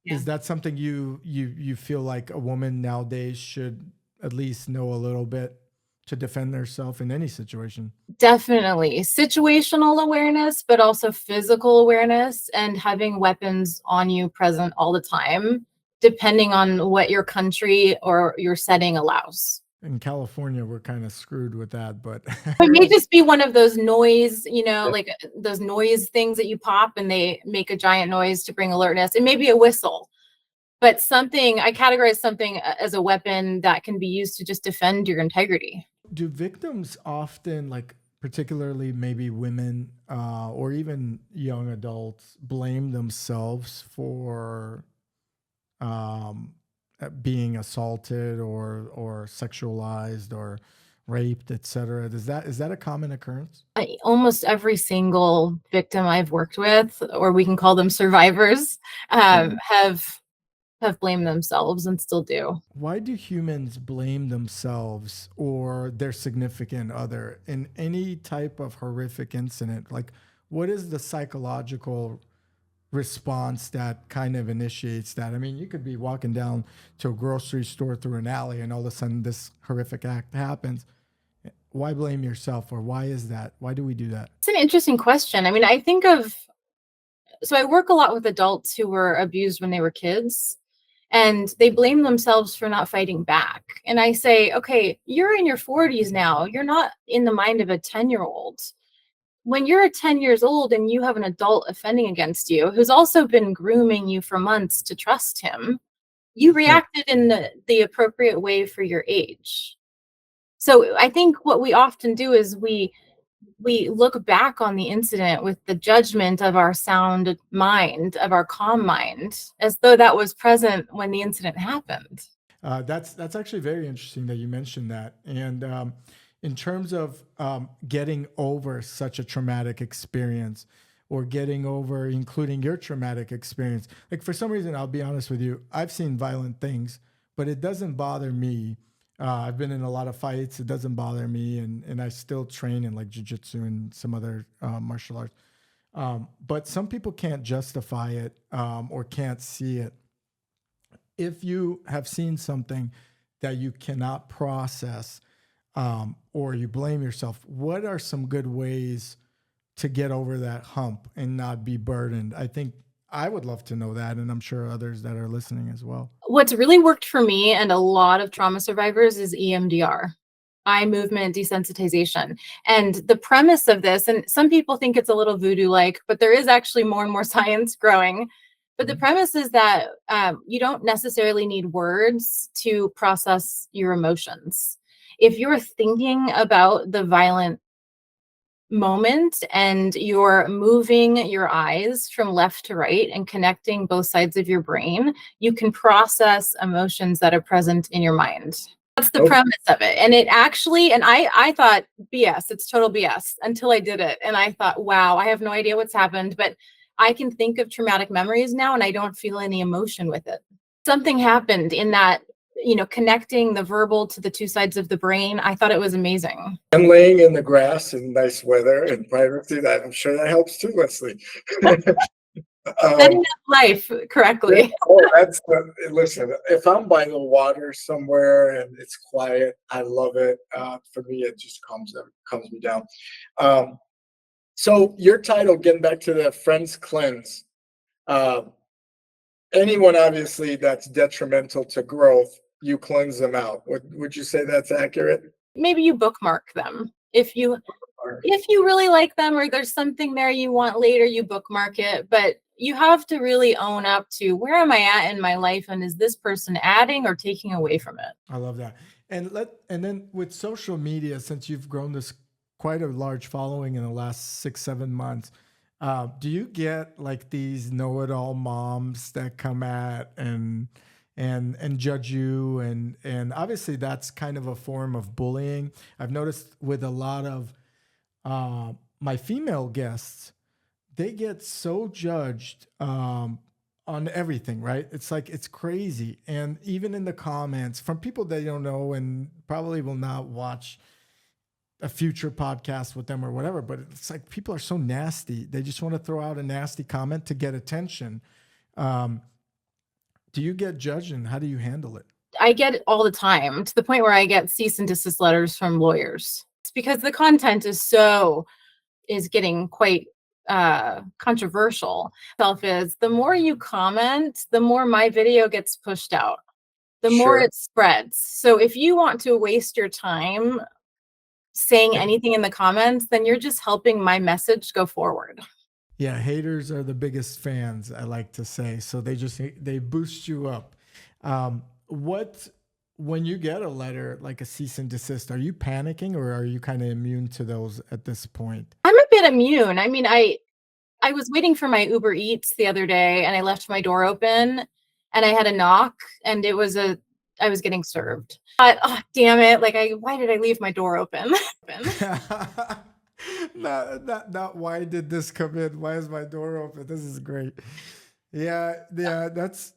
is that something you feel like a woman nowadays should at least know a little bit to defend herself in any situation? Definitely situational awareness, but also physical awareness and having weapons on you present all the time, depending on what your country or your setting allows. In California, we're kind of screwed with that, but it may just be one of those noise, like those noise things that you pop and they make a giant noise to bring alertness. It may be a whistle, but something, I categorize something as a weapon that can be used to just defend your integrity. Do victims often, like particularly maybe women or even young adults, blame themselves for being assaulted or sexualized or raped, etc.? Is that a common occurrence? Almost every single victim I've worked with, or we can call them survivors, have blamed themselves and still do. Why do humans blame themselves or their significant other in any type of horrific incident? Like, what is the psychological response that kind of initiates that? I mean, you could be walking down to a grocery store through an alley and all of a sudden this horrific act happens. Why blame yourself, or why is that? Why do we do that? It's an interesting question. I mean, so I work a lot with adults who were abused when they were kids. And they blame themselves for not fighting back. And I say, okay, you're in your 40s now. You're not in the mind of a 10-year-old. When you're 10 years old and you have an adult offending against you, who's also been grooming you for months to trust him, you reacted in the appropriate way for your age. So I think what we often do is we look back on the incident with the judgment of our sound mind, of our calm mind, as though that was present when the incident happened. That's actually very interesting that you mentioned that. And in terms of getting over such a traumatic experience, or getting over, including your traumatic experience, like for some reason, I'll be honest with you, I've seen violent things, but it doesn't bother me. I've been in a lot of fights. It doesn't bother me. And I still train in like jujitsu and some other martial arts. But some people can't justify it or can't see it. If you have seen something that you cannot process or you blame yourself, what are some good ways to get over that hump and not be burdened? I think I would love to know that, and I'm sure others that are listening as well. What's really worked for me and a lot of trauma survivors is EMDR, eye movement desensitization. And the premise of this, and some people think it's a little voodoo-like, but there is actually more and more science growing. But the premise is that you don't necessarily need words to process your emotions. If you're thinking about the violent moment and you're moving your eyes from left to right and connecting both sides of your brain, you can process emotions that are present in your mind. That's the premise of it. And it actually, and I thought BS, it's total BS until I did it. And I thought, wow, I have no idea what's happened, but I can think of traumatic memories now and I don't feel any emotion with it. Something happened in that, connecting the verbal to the two sides of the brain. I thought it was amazing. And laying in the grass in nice weather and privacy, that I'm sure that helps too, Leslie. Setting up life correctly. Listen, if I'm by the water somewhere and it's quiet, I love it. For me, it just calms me down. So your title, getting back to the Friends Cleanse, anyone obviously that's detrimental to growth, you cleanse them out. Would you say that's accurate? Maybe you bookmark them. If you really like them or there's something there you want later, you bookmark it. But you have to really own up to where am I at in my life, and is this person adding or taking away from it? I love that. And then with social media, since you've grown this quite a large following in the last 6-7 months, do you get like these know-it-all moms that come at and judge you, and obviously that's kind of a form of bullying. I've noticed with a lot of my female guests, they get so judged on everything, right? It's like, it's crazy. And even in the comments from people they don't know and probably will not watch a future podcast with them or whatever, but it's like people are so nasty. They just want to throw out a nasty comment to get attention. Do you get judged, and how do you handle it? I get it all the time, to the point where I get cease and desist letters from lawyers. It's because the content is getting quite controversial. Is the more you comment, the more my video gets pushed out, the more it spreads. So if you want to waste your time saying anything in the comments, then you're just helping my message go forward. Yeah, haters are the biggest fans, I like to say. So they boost you up. When you get a letter like a cease and desist, are you panicking, or are you kind of immune to those at this point? I'm a bit immune. I mean, I was waiting for my Uber Eats the other day, and I left my door open, and I had a knock, and I was getting served. But oh, damn it! Like, why did I leave my door open? Not why did this come in? Why is my door open? This is great. Yeah, that's,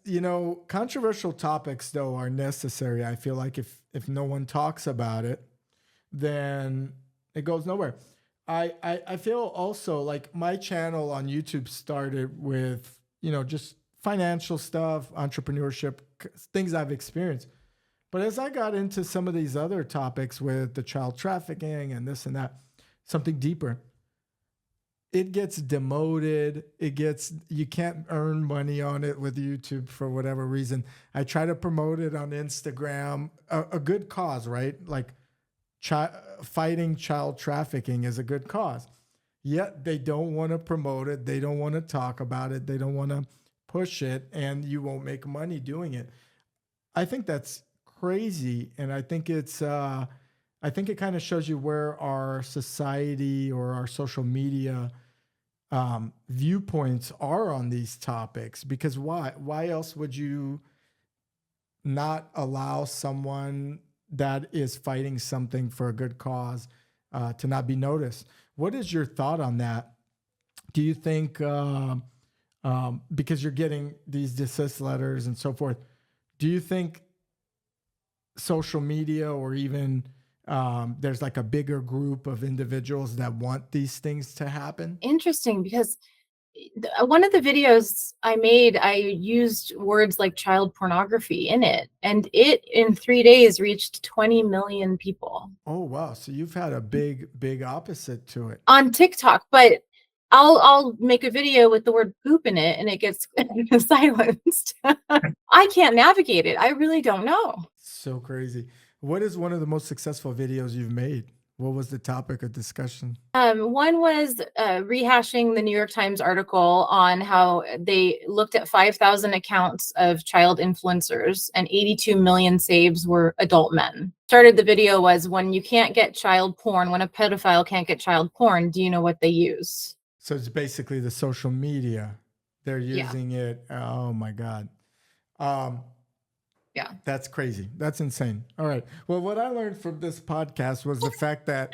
controversial topics though are necessary. I feel like if no one talks about it, then it goes nowhere. I feel also like my channel on YouTube started with, just financial stuff, entrepreneurship, things I've experienced. But as I got into some of these other topics with the child trafficking and this and that, something deeper, it gets demoted. You can't earn money on it with YouTube for whatever reason. I try to promote it on Instagram, a good cause, right? Like fighting child trafficking is a good cause. Yet they don't want to promote it. They don't want to talk about it. They don't want to push it, and you won't make money doing it. I think that's crazy. And I think it kind of shows you where our society or our social media viewpoints are on these topics. Because why else would you not allow someone that is fighting something for a good cause to not be noticed? What is your thought on that? Do you think, because you're getting these desist letters and so forth, do you think social media, or even there's like a bigger group of individuals that want these things to happen? Interesting, because one of the videos I made, I used words like child pornography in it, and it in 3 days reached 20 million people. Oh, wow. So you've had a big opposite to it on TikTok, but I'll make a video with the word poop in it and it gets silenced. I can't navigate it. I really don't know. So crazy. What is one of the most successful videos you've made? What was the topic of discussion? One was rehashing the New York Times article on how they looked at 5,000 accounts of child influencers, and 82 million saves were adult men. Started the video was, when you can't get child porn, when a pedophile can't get child porn, do you know what they use? So it's basically the social media. They're using it. Oh my God. Yeah. That's crazy. That's insane. All right. Well, what I learned from this podcast was the fact that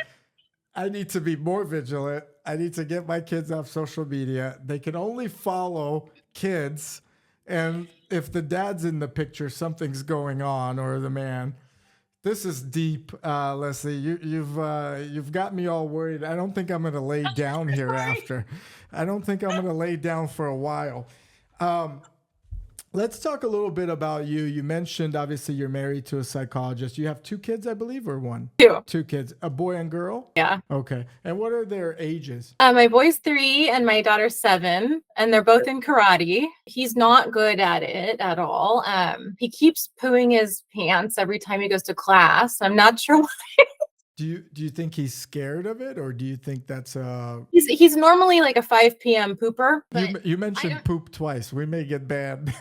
I need to be more vigilant. I need to get my kids off social media. They can only follow kids. And if the dad's in the picture, something's going on, or the man. This is deep, Leslie. You've got me all worried. I don't think I'm going to lay down here after. I don't think I'm going to lay down for a while. Let's talk a little bit about you. You mentioned, obviously, you're married to a psychologist. You have 2 kids, I believe, or 1? 2. 2 kids, a boy and girl? Yeah. Okay. And what are their ages? My boy's 3 and my daughter's 7, and they're both in karate. He's not good at it at all. He keeps pooing his pants every time he goes to class. I'm not sure why. Do you think he's scared of it, or do you think that's He's normally like a 5 p.m. pooper, but you I mentioned don't. poop twice. We may get banned.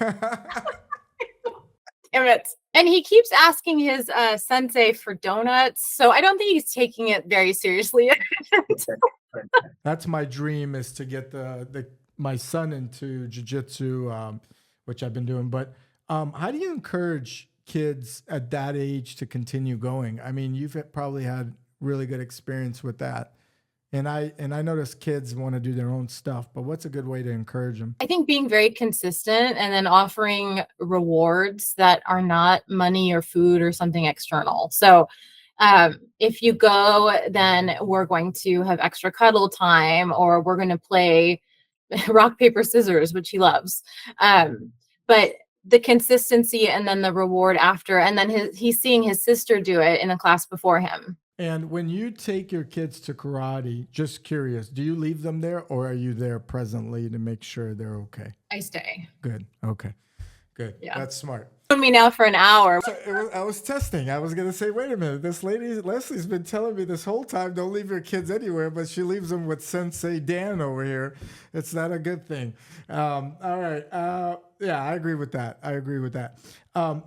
Damn it. And he keeps asking his sensei for donuts, so I don't think he's taking it very seriously. That's my dream, is to get my son into jiu-jitsu, which I've been doing. But how do you encourage kids at that age to continue going? I mean, you've probably had really good experience with that. And I notice kids want to do their own stuff, but what's a good way to encourage them? I think being very consistent and then offering rewards that are not money or food or something external. So if you go, then we're going to have extra cuddle time, or we're going to play rock, paper, scissors, which he loves. But the consistency and then the reward after, and then he's seeing his sister do it in the class before him. And when you take your kids to karate, just curious, do you leave them there, or are you there presently to make sure they're okay? I stay. Good. Okay. Good. Yeah. That's smart. Me now for an hour. So I was testing. I was going to say, wait a minute. This lady, Leslie's been telling me this whole time, don't leave your kids anywhere, but she leaves them with Sensei Dan over here. It's not a good thing. All right. Yeah, I agree with that.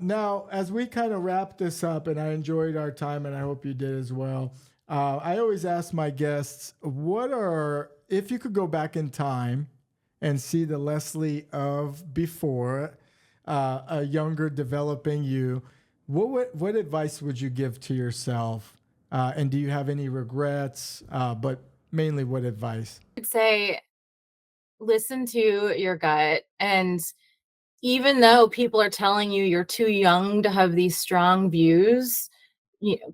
Now, as we kind of wrap this up, and I enjoyed our time, and I hope you did as well, I always ask my guests, if you could go back in time and see the Leslie of before, a younger developing you, what advice would you give to yourself? And do you have any regrets? But mainly, what advice? I'd say listen to your gut. And even though people are telling you you're too young to have these strong views,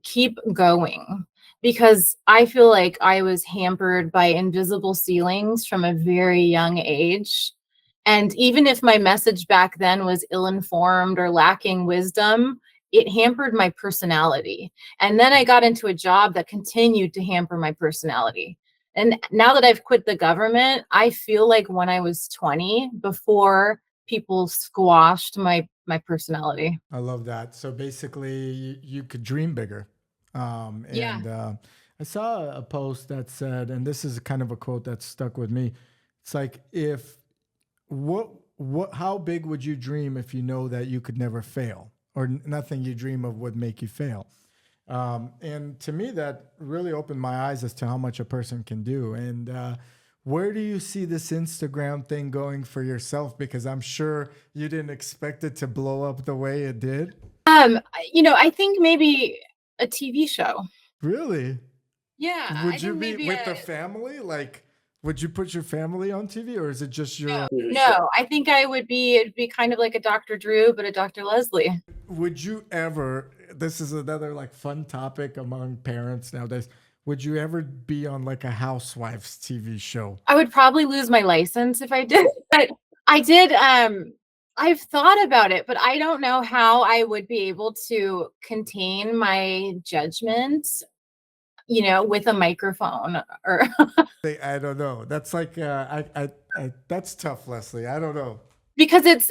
keep going. Because I feel like I was hampered by invisible ceilings from a very young age. And even if my message back then was ill-informed or lacking wisdom, it hampered my personality. And then I got into a job that continued to hamper my personality. And now that I've quit the government, I feel like when I was 20, before people squashed my personality. I love that. So basically, you could dream bigger. I saw a post that said, and this is kind of a quote that stuck with me. It's like, how big would you dream if you know that you could never fail, or nothing you dream of would make you fail? And to me, that really opened my eyes as to how much a person can do. And where do you see this Instagram thing going for yourself? Because I'm sure you didn't expect it to blow up the way it did. I think maybe a TV show. Really? Yeah. Would you be with the family? Like, would you put your family on TV, or is it just your? No, I think it'd be kind of like a Dr. Drew, but a Dr. Leslie. Would you ever, this is another like fun topic among parents nowadays, would you ever be on like a Housewives TV show? I would probably lose my license if I did, but I did. I've thought about it, but I don't know how I would be able to contain my judgment, with a microphone or. I don't know. That's like, that's tough, Leslie. I don't know. Because it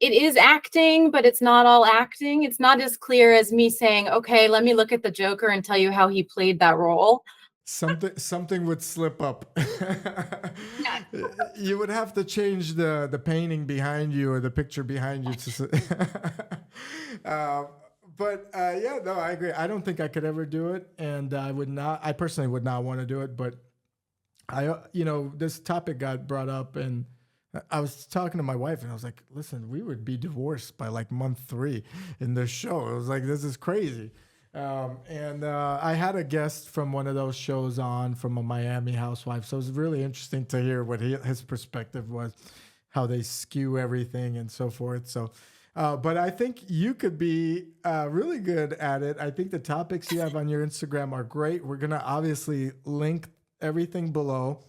is acting, but it's not all acting. It's not as clear as me saying, okay, let me look at the Joker and tell you how he played that role. Something would slip up. Yeah. You would have to change the painting behind you or the picture behind you. I agree. I don't think I could ever do it. And I personally would not want to do it, but this topic got brought up, and I was talking to my wife, and I was like, listen, we would be divorced by like month 3 in this show. It was like, this is crazy. I had a guest from one of those shows on, from a Miami housewife. So it was really interesting to hear what his perspective was, how they skew everything and so forth. So, but I think you could be really good at it. I think the topics you have on your Instagram are great. We're going to obviously link everything below.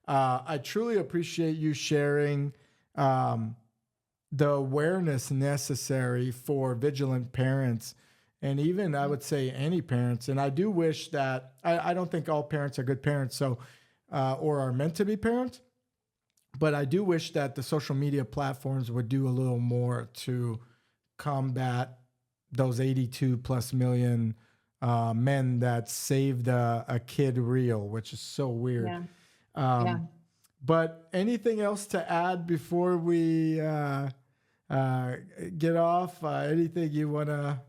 I truly appreciate you sharing the awareness necessary for vigilant parents, and even I would say any parents. And I do wish that I don't think all parents are good parents, or are meant to be parents. But I do wish that the social media platforms would do a little more to combat those 82+ million men that saved a kid real, which is so weird. Yeah. Yeah. But anything else to add before we get off? Anything you want to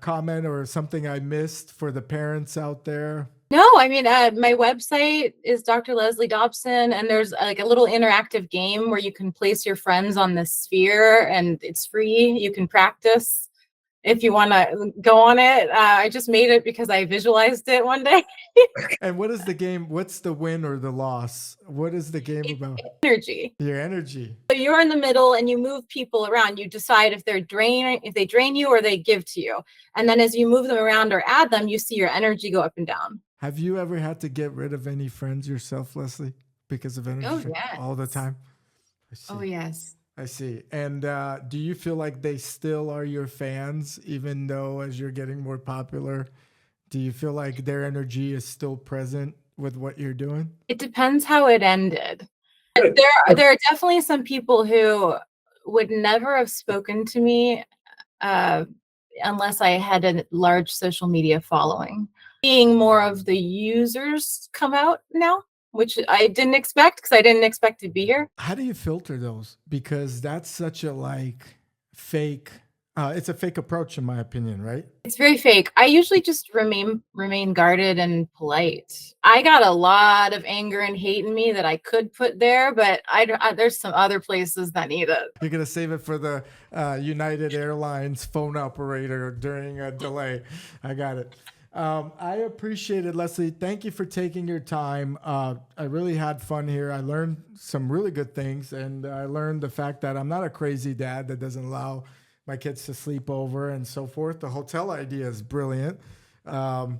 comment or something I missed for the parents out there? No, I mean, my website is Dr. Leslie Dobson, and there's like a little interactive game where you can place your friends on this sphere, and it's free. You can practice if you want to go on it. I just made it because I visualized it one day. And what is the game? What's the win or the loss? What is the game about? Energy. Your energy. So you're in the middle and you move people around. You decide if they drain you or they give to you. And then as you move them around or add them, you see your energy go up and down. Have you ever had to get rid of any friends yourself, Leslie, because of energy? Oh, yes. All the time? I see. Oh, yes. I see. And do you feel like they still are your fans, even though as you're getting more popular, do you feel like their energy is still present with what you're doing? It depends how it ended. There are definitely some people who would never have spoken to me unless I had a large social media following. Seeing more of the users come out now, which I didn't expect because I didn't expect to be here. How do you filter those? Because that's such a fake, it's a fake approach in my opinion, right? It's very fake. I usually just remain guarded and polite. I got a lot of anger and hate in me that I could put there, but there's some other places that need it. You're going to save it for the United Airlines phone operator during a delay. I got it. I appreciate it, Leslie. Thank you for taking your time. I really had fun here. I learned some really good things, and I learned the fact that I'm not a crazy dad that doesn't allow my kids to sleep over and so forth. The hotel idea is brilliant. And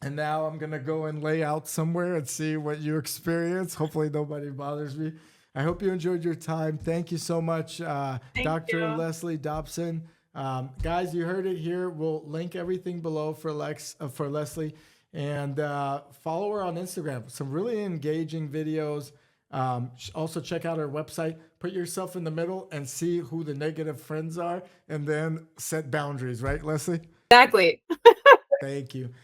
now I'm going to go and lay out somewhere and see what you experience. Hopefully nobody bothers me. I hope you enjoyed your time. Thank you so much, Dr. Leslie Dobson. Guys, you heard it here. We'll link everything below for Leslie, and follow her on Instagram. Some really engaging videos. Also check out her website. Put yourself in the middle and see who the negative friends are, and then set boundaries. Right, Leslie? Exactly. Thank you.